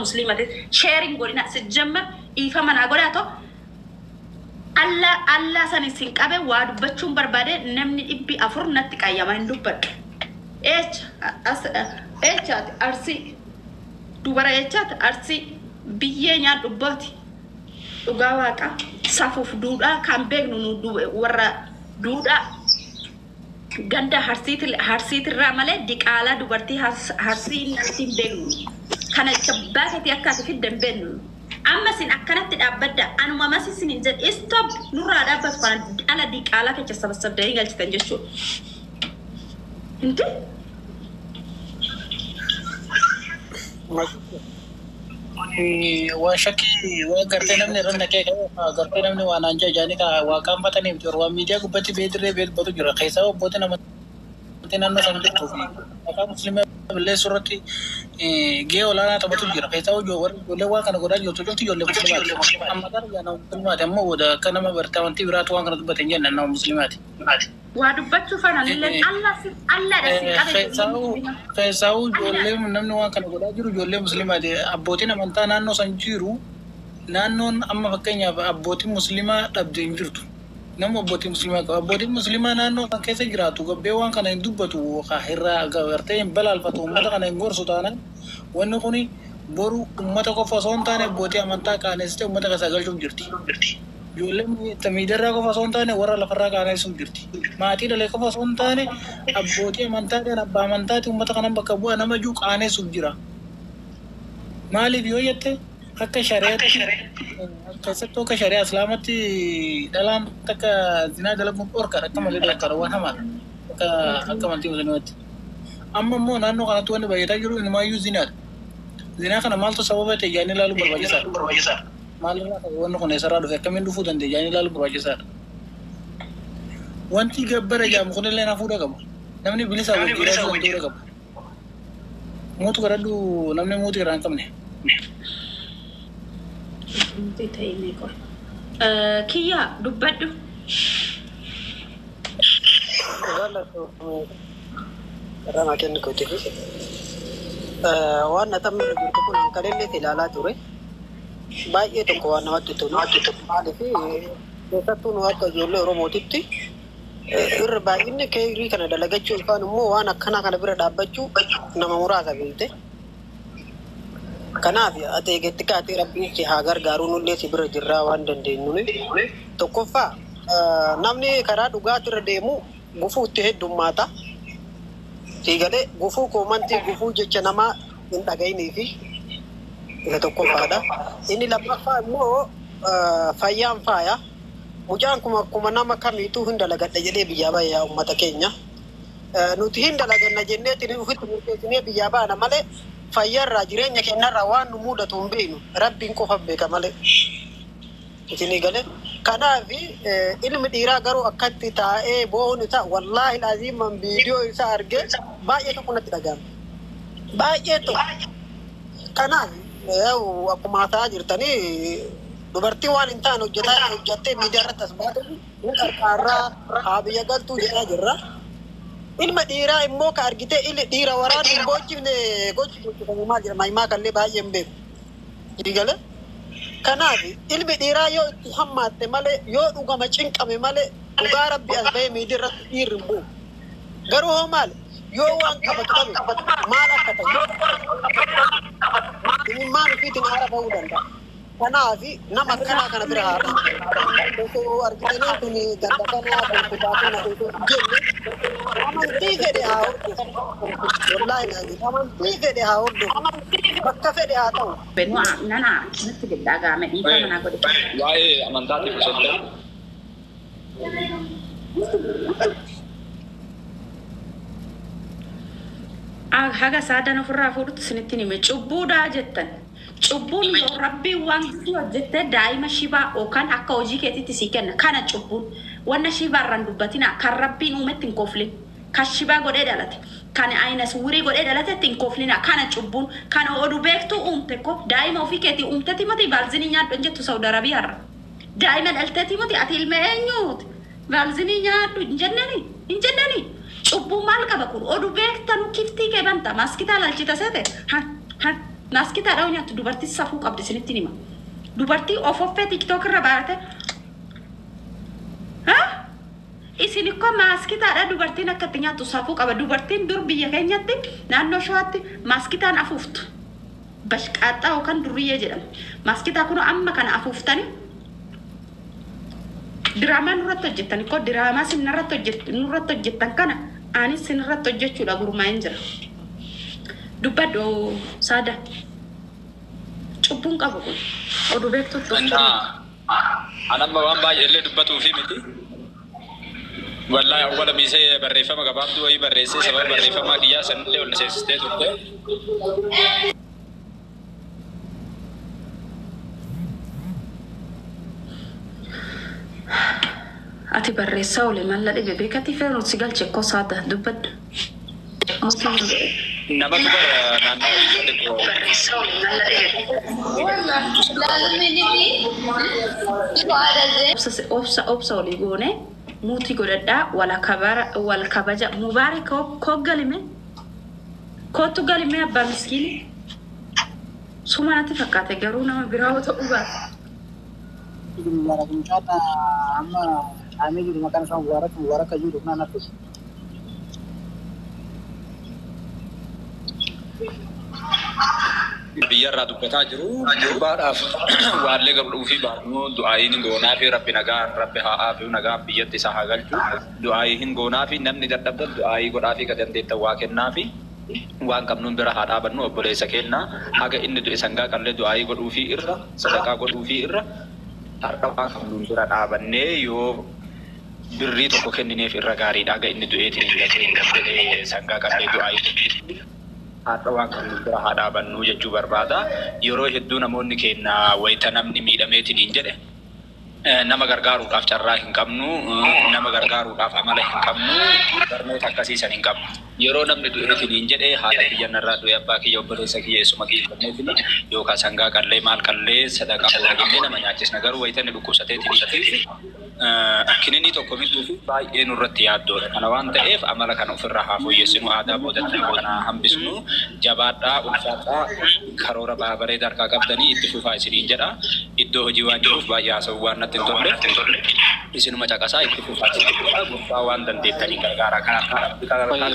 muslimate sharing godina sejamma ifa mana godato alla sanin sinqabe waa dubbachuun barbaade namni dhibbi afur natti qayyama hin dubbadhu arsi dubara echat arsi biyyee nyaa dubbaati dhugaa waaqa safuuf duudhaa kan beeknu nu warra duudhaa ganda harsiitirraa malee diqaalaa dubartii harsii ittiin beeknu kana baakati akkaati fiddan beeknu amma sin akkanatti dhaabbadda anuma masi sin hin jedhe stop nurraa dhaabbatu kana ala diqaalaa kecha sabasabdanii galchitan jechuudha hinti وشكي وقرتنا من رنكي قرتنا من وانا جاني كا وكان بتاني بتور وميديا قبتي بيدري بيد بتو جرا خيسا وبوتنا متنا نسمع توفي كا مسلم بالله سورتي جي ولا انا تبتو جرا خيسا وجور ولا وانا غدا جو تجوتي يولي مسلمات اما دار يا نو مسلمات اما ودا كان ما برتاونتي برات وانا بتنجن انه مسلمات وادبتو فانا الله خيساو جولي منن وانا كان غدا جرو جولي مسلمات ابوتنا منتا نانو سنجيرو نانون اما فكنيا ابوتي مسلمه دبدين جرتو نمو ابوتي مسلمه نانو كيسه جراتو غبي وان كان دبتو خاهرا غورتين بلال فتو متا كان غورسو تانا ونكوني بورو امتا كو فاسون تاني بوتي امتا كان است امتا كسغل جو جرتي جولم تميدرا كو فاسون تاني ورا لفرا كان سو جرتي ماتي دله كو فاسون تاني ابوتي امتا كان ابا امتا امتا كان بكبو انا مجو كان سو جرا مالي بيو يته akka syariat kasatto ka syariat selamati dalam taka zina dalam orka akka malida karawan hamal akka manti musanwat amma mo nanno kana tuwan bayita jiru in ma yu zina kana malto sababate yani lalu berbajasa malu wonno kono sarado fe kamen du fudan de yani lalu berbajasa wanti gabbara jam kono lena fuda gam namni bilisa wo gira so ndura gam mutu garadu namne mutu ran kamne Kia dubbaddu Rama kennu ko tifi waan atam jirtu kun kalelle tilala ture baay'ee tokko waan namatti tolu maaliif keessattuu nu akka ijoollee Oromootitti irra baay'inni keerii kana dalagachuu yookaan immoo waan akkana kana bira dhaabbachuu nama muraasa beekte kanaaf ate getti kaatee rabbiin si haa gargaaru nullee si bira jirraa waan dandeenyu tokkoffaa namni karaa dhugaatirra deemu gufuu itti heddummaata sigalee gufuu koomantii gufuu jecha namaa hin dhagayinii fi isa tokkoffaadha inni lammaffaa immoo fayyaan faaya mucaan kuma nama kamiituu hin dalagadha jedhee biyyaa baay'ee uummata keenya nuti hin dalaganna jenneetiin ufitti murteessinee biyyaa baana malee fayyarraa jireenya keenyarraa waan nu mudatu hin beeknu rabbiin qofa beeka malee isinii galee kanaaf ilmi dhiiraa garuu akkatti taa'ee boon isaa wallaahi laaziman viidiyoo isaa argee baay'ee tokko natti dhaga'ame baay'ee tokko kanaaf akkuma ta'aa jirtanii dubartii waan hin taane hojjattee miidiyaa irratti as baatu hin qarqaarraa haa biyya galtuu jedhaa jirra. Ilma dhiiraa immoo ka argite dhiira waraana hin gochifne gochifne maal jedhama himaa kallee baay'ee hin beeku. Digale kanaaf ilmi dhiiraa yoo itti hammaatte malee yoo dhugama cinqame malee dhugaa rabbi as bahee miidiyaa irratti dhiirri hin bu'u. Garuu hoo maal yoo waan qabatu maal akka ta'u maal ofiitiin haara bahuu danda'a. Kanaaf nama akkanaa kana bira haadha. Osoo argitanii kun ganda kanaa kun kutaa kana osoo jenne amantii fedhe haa hordofu. Wallaahi naanii amantii fedhe haa hordofu. Bakka fedhe haa ta'u. Nana natti gaggaagamee dhiifa manaa godhe. Waa'ee amantaatiif osoo haga saadaan ofirraa fuudhutti isinitti hime cubbuudhaa jettan. Cubbuun yoo rabbii waan guddaa hojjette daa'ima shibaa yookaan akka hojii keetiitti sii kenna kana cubbuun wanna shibaarraan dubbatina kan rabbiin uumetti hin koflin kan shibaa godhee dhalate kan aynas wurii godhee dhalate hin koflina kana cubbuun kana oduu beektuu uumte ko daa'ima ofii keetii uumtetti miti baalzinii nyaadhu hin jettu Saudi Arabiyaarra daa'ima dhalteetti miti ati ilma eenyuuti baalzinii nyaadhu hin jennani cubbuu maal qaba kun oduu beektan kiftii kee banta maskitaa lalchita seete Maaskii taadhaa nyaattu dubartii safuu qabdi isinitti hima. Dubartii ofoffee TikTok irra baate. Isin ikko maaskii taadhaa dubartiin akkatti nyaattu safuu qaba. Dubartiin dur biyya keenyatti naannoo shawaatti maaskii taan afuuftu. Bashqaaxaa yookaan durriyyee jedhama. Maaskii taa kun amma kana afuuftani. Diraamaa nurratti hojjettan ikko diraamaa nurratti hojjettan kana anis sinirratti hojjechuudha gurmaa'een jira. Dubbadhu saada. Cubbuun qabu kun oduu beektutti. Anamma waan baay'ee dubbatuu fi miti. Wallahi awwala biisee barreeffama gabaabduu wayii barreessee sababa barreeffamaa kiyyaa sanillee ol seensistee turte. Ati barreessaa olee malla dhibe beekati feeruun si galche koo saada dubbadhu. Nama dubara naannoo barreessaa olee malla dhibe. Obsa olii goone muutii godhadhaa wal kabaja Mubaarak koo galime kootu galime abbaa miskiini sumanatti fakkaate garuu nama biraa yoo ta'u baata. Mubarakiin caata amma dhaamee jiru maqaan isaa Mubarak jiru kana nafis. biyyarraa dubbataa jiru durbaadhaaf waallee gabdhuu fi baaduu du'aayin goonaa fi rabbi nagaa rabbi haa fi nagaa biyyatti isaa haa galchu du'aayin goonaa fi namni dadhabdan du'aayi godhaa fi gadandeetta waa kennaa fi waan qabnuun bira haa dhaabannu obboleessa kennaa haga inni du'e sangaa qallee du'aayi godhuu fi irra sadaqaa godhuu fi irra har'a waan qabnuun bira dhaabannee yoo birrii tokko kennineef irra gaariidha haga inni du'eetiin sangaa qallee du'aayi har'a waan qabnuun bira haa dhaabannu jechuu barbaada yeroo hedduu namoonni keenya wayita namni miidhameetiin hin jedhe nama gargaaruudhaaf carraa hin qabnu nama gargaaruudhaaf amala hin qabnu barnoota akkasiisan hin qabnu yeroo namni du'eetiin hin jedhe haadha kiyyarraa du'e abbaa kiyya obboleessa kiyya eessuma kiyyaneetiin yookaan sangaa qallee maal qallee sadaqaa hoolagillee nama nyaachisna garuu wayita inni dhukkubsateetiin kinini tokko mituu fi baay'ee nurratti yaaddoodha kana waan ta'eef amala kana ofirraa haa fooyyessinu aadaa boodatti kana hambisnu jabaadhaa ulfaadhaa karoora baabaree darkaa qabdanii itti fufaa isiniin jedha iddoo hojii waan jiruuf baay'ee haasa'uu waan natti hin tolle isinuma caqasaa itti fufaa isiniin gurbaa waan dandeettanii gargaaraa kana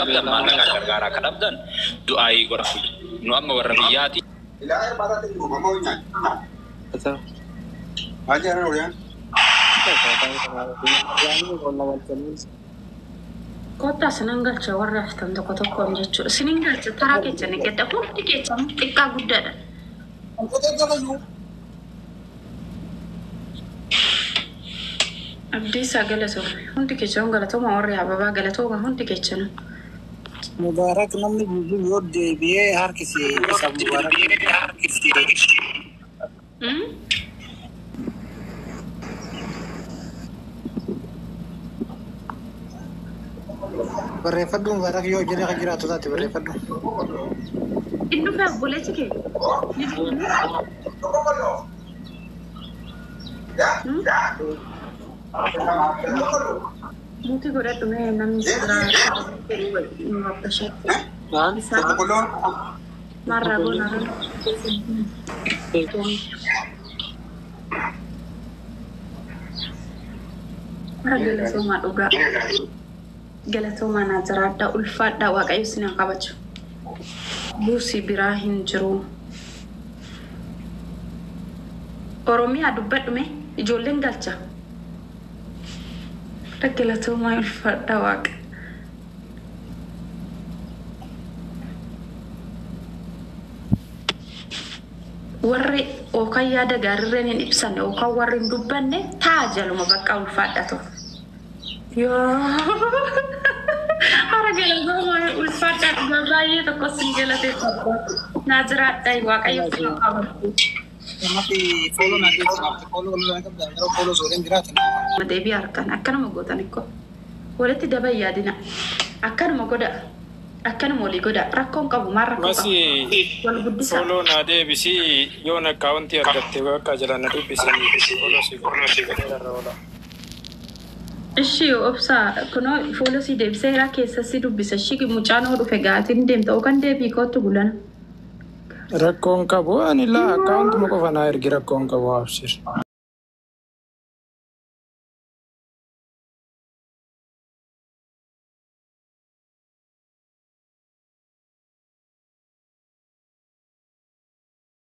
qabdan maallaqaa gargaaraa kan qabdan du'aayii godhafu nu amma warra biyyaati. Kota senanggal cawar raftan toko toko menjadi seninggal cetara kecen kita pun dikecam tika gudda. Abdi sagala so, hundi kecam gala to mau ria baba gala to hundi kecen. Mubarak namni yod biye har kisi sab Mubarak. Berefadu Mubarak yo jadi kira tu tadi berefadu. Indo fah boleh cik? Mungkin kau dah tu memang sekarang apa sih? Marah guna. Harga semua juga. Galato mana zarada ulfat da waaqayyo sina qabachu busi birahin jiru Oromia dubbadhume ijoolleen galcha galato ma ulfat da waq warri o kayya da garirren ibsan o ka warri dubbanne taajaluma bakka ulfat da to yo haragala goma ulfata gabaye to kosingela te to nazra dai waaqayyo Mati follow na dito follow lang ka dahil follow so rin gratis. Mate biar kan akan mo gotan ko woleti dabay yadina akan mo goda akan mo li goda rakon ka bumar ko masi follow na de bisi yo na account ya datte ka jala na bisi follow si rola. Ishii obsa kuno follow si deebisee raa keessa si dubbisa shiki mucaan hodhu fegaatiin deemta kan deebii kootu gulana Rakkoon qabu ani laa akkaawuntuma qofa naa ergi rakkoon qabu abshir.